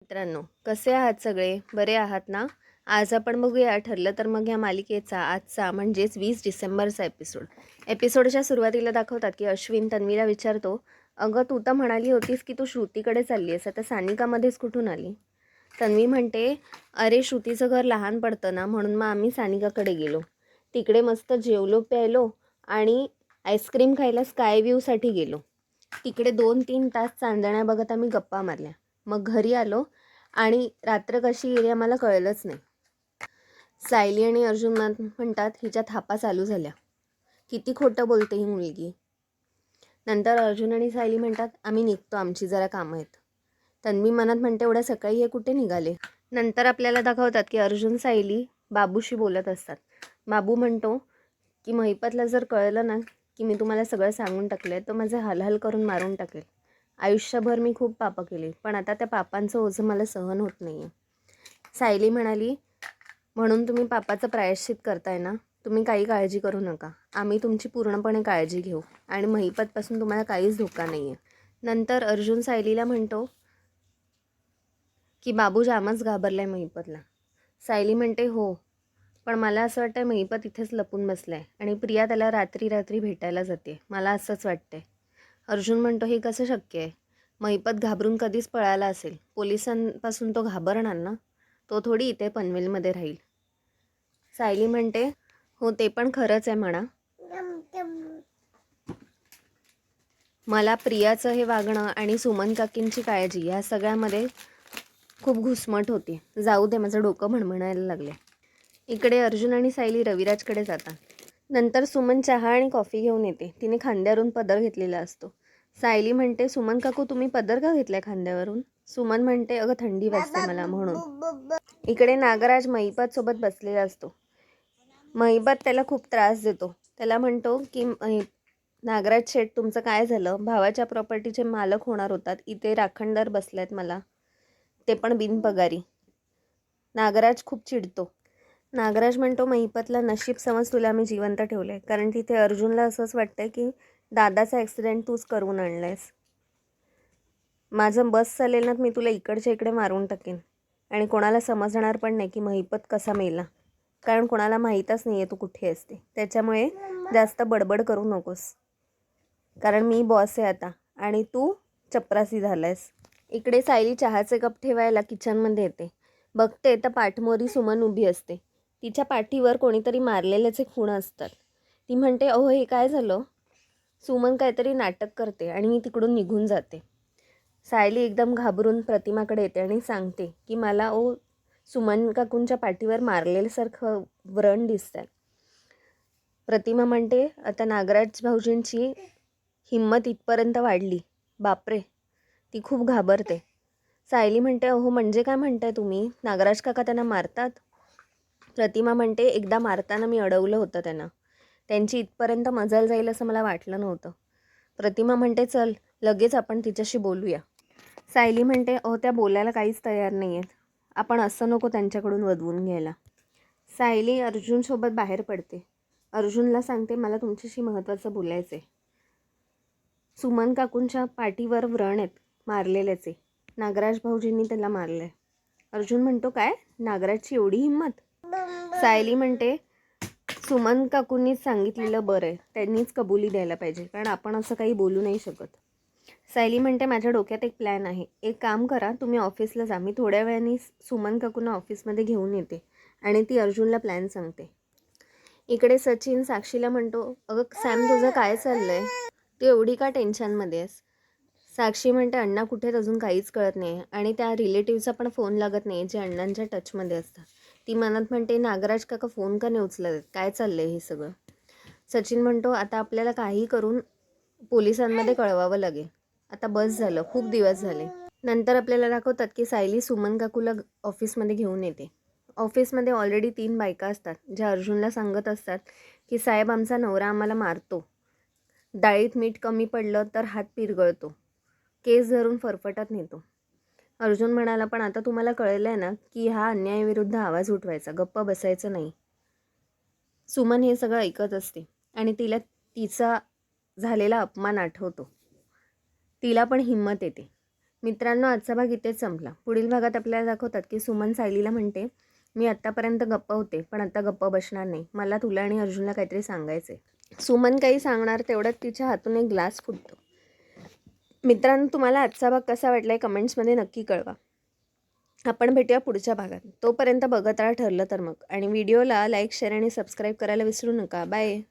मित्रांनो, कसे आहात सगळे? बरे आहात ना? आज आपण बघूया ठरलं तर मग या मालिकेचा आजचा म्हणजेच 20 डिसेंबरचा एपिसोड. एपिसोडच्या सुरुवातीला दाखवतात की अश्विन तन्वीला विचारतो, अगं तू तर म्हणाली होतीस की तू श्रुतीकडे चालली आहेस, आता सानिकामध्येच कुठून आली? तन्वी म्हणते, अरे श्रुतीचं घर लहान पडतं ना, म्हणून मग आम्ही सानिकाकडे गेलो. तिकडे मस्त जेवलो प्यायलो आणि आईस्क्रीम खायला स्काय व्ह्यूसाठी गेलो. तिकडे 2-3 तास चांदण्या बघत आम्ही गप्पा मारल्या. मग घरी आलो आणि रात्र कशी गेली आम्हाला कळलंच नाही. सायली आणि अर्जुन म्हणतात हिच्या थापा चालू झाल्या. किती खोटं बोलते ही मुलगी. नंतर अर्जुन आणि सायली म्हणतात आम्ही निघतो, आमची जरा कामं आहेत. तन्वी मनात म्हणते एवढ्या सकाळी हे कुठे निघाले. नंतर आपल्याला दाखवतात की अर्जुन सायली बाबूशी बोलत असतात. बाबू म्हणतो की महिपतला जर कळलं ना की मी तुम्हाला सगळं सांगून टाकलं तर माझं हालहाल करून मारून टाकेल. आयुष्यभर मी खूप पापं केली, पण आता त्या पापांचं ओझं मला सहन होत नाही आहे. सायली म्हणाली, म्हणून तुम्ही पापाचं प्रायश्चित करताय ना, तुम्ही काही काळजी करू नका, आम्ही तुमची पूर्णपणे काळजी घेऊ आणि महिपतपासून तुम्हाला काहीच धोका नाही आहे. नंतर अर्जुन सायलीला म्हणतो की बाबू जामच घाबरलाय महिपतला. सायली म्हणते हो, पण मला असं वाटतंय महिपत इथेच लपून बसलाय आणि प्रिया त्याला रात्री रात्री भेटायला जाते, मला असंच वाटतंय. अर्जुन म्हणतो हे कसं शक्य आहे? महिपत घाबरून कधीच पळाला असेल, पोलिसांपासून तो घाबरणार ना, तो थोडी इथे पनवेलमध्ये राहील. सायली म्हणते हो ते पण खरंच आहे म्हणा, मला प्रियाचं हे वागणं आणि सुमन काकींची काळजी या सगळ्यामध्ये खूप घुसमट होती. जाऊ दे, माझं डोकं म्हणमणायला लागले. इकडे अर्जुन आणि सायली रविराजकडे जातात. नंतर सुमन चहा आणि कॉफी घेऊन येते. तिने खांद्यावरून पदर घेतलेला असतो. सायली म्हणते सुमन काकू तुम्ही पदर का घेतलाय खांद्यावरून? सुमन म्हणते अगं थंडी वाजते मला म्हणून. इकडे नागराज महिपत सोबत बसलेला असतो. महिपत त्याला खूप त्रास देतो. त्याला म्हणतो की नागराज शेठ तुमचं काय झालं? भावाच्या प्रॉपर्टीचे मालक होणार होतात, इथे राखणदार बसल्यात मला, ते पण बिनपगारी. नागराज खूप चिडतो. नागराज म्हणतो महिपतला नशीब समज तुला मी जिवंत ठेवलंय, कारण तिथे अर्जुनला असंच वाटतंय की दादाचा ॲक्सिडेंट तूच करून आणलायस. माझं बस चालेल ना, मी तुला इकडच्या इकडे मारून टाकेन आणि कोणाला समजणार पण नाही की महिपत कसा मेला, कारण कोणाला माहीतच नाही आहे तू कुठे असते. त्याच्यामुळे जास्त बडबड करू नकोस, कारण मी बॉस आहे आता आणि तू चपरासी झालायस. इकडे सायली चहाचे कप ठेवायला किचनमध्ये येते. बघते तर पाठमोरी सुमन उभी असते. तिच्या पाठीवर कोणीतरी मारलेल्याचे खूण असतात. ती म्हणते अहो हे काय झालं? सुमन काहीतरी नाटक करते आणि मी तिकडून निघून जाते. सायली एकदम घाबरून प्रतिमाकडे येते आणि सांगते की मला सुमन काकूंच्या पाठीवर मारलेल्यासारखं व्रण दिसतंय. प्रतिमा म्हणते आता नागराज भाऊजींची हिंमत इथपर्यंत वाढली, बापरे, ती खूप घाबरते. सायली म्हणते अहो म्हणजे काय म्हणताय तुम्ही? नागराज काका त्यांना मारतात? प्रतिमा म्हणते एकदा मारताना मी अडवलं होतं त्यांना, त्यांची इथपर्यंत मजल जाईल असं मला वाटलं नव्हतं. प्रतिमा म्हणते चल लगेच आपण तिच्याशी बोलूया. सायली म्हणते अहो त्या बोलायला काहीच तयार नाही आहेत, आपण असं नको त्यांच्याकडून वदवून घ्यायला. सायली अर्जुनसोबत बाहेर पडते. अर्जुनला सांगते मला तुमच्याशी महत्त्वाचं बोलायचं आहे. सुमन काकूंच्या पाठीवर व्रण आहेत मारलेल्याचे, नागराज भाऊजींनी त्याला मारलंय. अर्जुन म्हणतो काय, नागराजची एवढी हिंमत? सायली म्हणते सुमन काकूंनीच सांगितलेलं बरं आहे, त्यांनीच कबुली द्यायला पाहिजे, कारण आपण असं काही बोलू नाही शकत. सायली म्हणते माझ्या डोक्यात एक प्लॅन आहे, एक काम करा तुम्ही ऑफिसला जा, मी थोड्या वेळाने सुमन काकूंना ऑफिसमध्ये घेऊन येते आणि ती अर्जुनला प्लॅन सांगते. इकडे सचिन साक्षीला म्हणतो अगं सॅम तुझं काय चाललंय, तू एवढी का टेन्शनमध्ये आहेस? साक्षी म्हणते अण्णा कुठेच अजून काहीच कळत नाही आणि त्या रिलेटिव्हचा पण फोन लागत नाही जे अण्णांच्या टचमध्ये असतात. ती मनात म्हणते नागराज काका फोन का नाही उचलत, काय चाललंय हे सगळं? सचिन म्हणतो आता आपल्याला काही करून पोलिसांमध्ये कळवावं लागेल, आता बस झालं, खूप दिवस झाले. नंतर आपल्याला दाखवतात की सायली सुमन काकूला ऑफिसमध्ये घेऊन येते. ऑफिसमध्ये ऑलरेडी 3 बायका असतात ज्या अर्जुनला सांगत असतात की साहेब आमचा नवरा आम्हाला मारतो, डाळीत मीठ कमी पडलं तर हात पिरगळतो, केस धरून फरफटत नेतो. अर्जुन म्हणाला पण आता तुम्हाला कळलं आहे ना की ह्या अन्यायाविरुद्ध आवाज उठवायचा, गप्प बसायचं नाही. सुमन हे सगळं ऐकत असते आणि तिला तिचा झालेला अपमान आठवतो. तिला पण हिंमत येते. मित्रांनो, आजचा भाग इथेच संपला. पुढील भागात आपल्याला दाखवतात की सुमन सायलीला म्हणते, मी आत्तापर्यंत गप्प होते पण आता गप्प बसणार नाही, मला तुला आणि अर्जुनला काहीतरी सांगायचं आहे. सुमन काही सांगणार तेवढ्यात तिच्या हातून एक ग्लास फुटतो. मित्रांनो, तुम्हाला आजचा भाग कसा वाटलाय कमेंट्समध्ये नक्की कळवा. आपण भेटूया पुढच्या भागात. तोपर्यंत बघत राहा ठरलं तर मग. आणि व्हिडिओला लाईक, शेअर आणि सबस्क्राईब करायला विसरू नका. बाय.